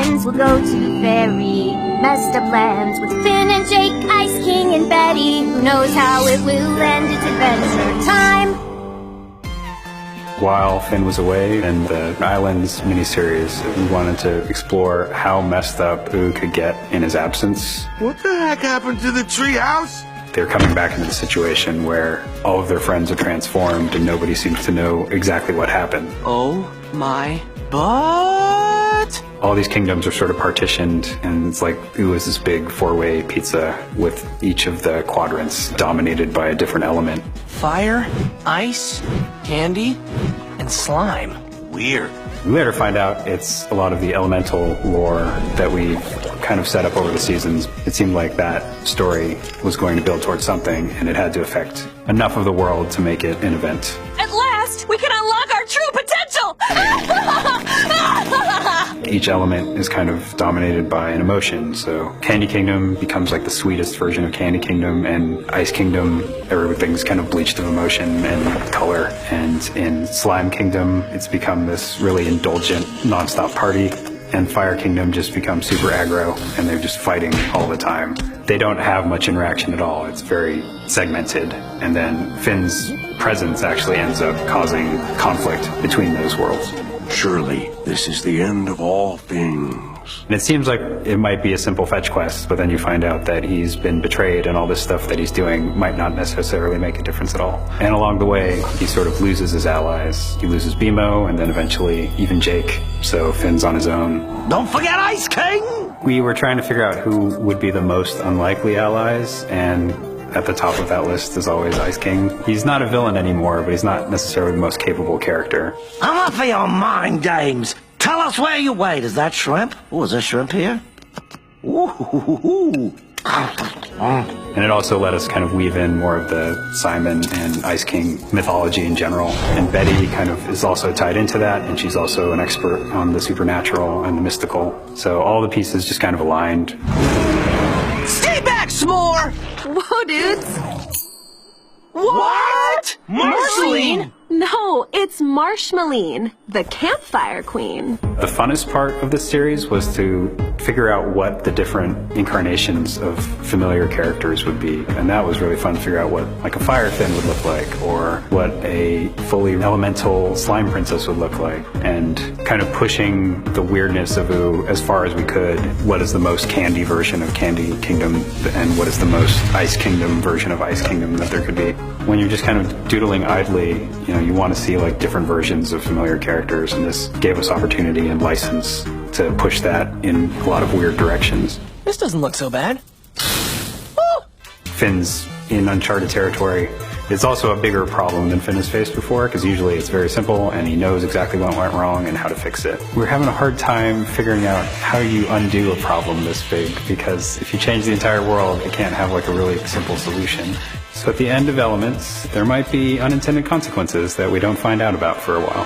friends will go to the very messed up lands with Finn and Jake, Ice King and Betty. Who knows how it will end? It's adventure time. While Finn was away in the Islands miniseries, we wanted to explore how messed up Oog could get in his absence. What the heck happened to the treehouse? They're coming back into the situation where all of their friends are transformed and nobody seems to know exactly what happened. Oh my butt! All these kingdoms are sort of partitioned, and it's like it was this big four-way pizza with each of the quadrants dominated by a different element. Fire, ice, candy, and slime. Weird. We later find out it's a lot of the elemental lore that we've kind of set up over the seasons. It seemed like that story was going to build towards something, and it had to affect enough of the world to make it an event. At last, we can unlock our true potential! Each element is kind of dominated by an emotion. So Candy Kingdom becomes like the sweetest version of Candy Kingdom, and Ice Kingdom, everything's kind of bleached of emotion and color. And in Slime Kingdom, it's become this really indulgent, nonstop party. And Fire Kingdom just becomes super aggro, and they're just fighting all the time. They don't have much interaction at all. It's very segmented. And then Finn's presence actually ends up causing conflict between those worlds. Surely, this is the end of all things. And it seems like it might be a simple fetch quest, but then you find out that he's been betrayed and all this stuff that he's doing might not necessarily make a difference at all. And along the way, he sort of loses his allies. He loses BMO, and then eventually even Jake. So Finn's on his own. Don't forget Ice King! We were trying to figure out who would be the most unlikely allies, and at the top of that list is always Ice King. He's not a villain anymore, but he's not necessarily the most capable character. I'm up for your mind games. Tell us where you wait. Is that shrimp? Oh, is there shrimp here? Ooh. And it also let us kind of weave in more of the Simon and Ice King mythology in general. And Betty kind of is also tied into that, and she's also an expert on the supernatural and the mystical. So all the pieces just kind of aligned. Stay back, S'more! Whoa, dudes! What? Marceline? No, it's Marshmalline, the campfire queen. The funnest part of this series was to figure out what the different incarnations of familiar characters would be. And that was really fun to figure out what like a fire Finn would look like, or what a fully elemental slime princess would look like, and kind of pushing the weirdness of Oog as far as we could. What is the most candy version of Candy Kingdom, and what is the most Ice Kingdom version of Ice Kingdom that there could be? When you're just kind of doodling idly, you want to see like different versions of familiar characters, and this gave us opportunity and license to push that in a lot of weird directions. This doesn't look so bad. Finn's in uncharted territory. It's also a bigger problem than Finn has faced before, because usually it's very simple and he knows exactly what went wrong and how to fix it. We're having a hard time figuring out how you undo a problem this big, because if you change the entire world, it can't have like a really simple solution. So at the end of Elements, there might be unintended consequences that we don't find out about for a while.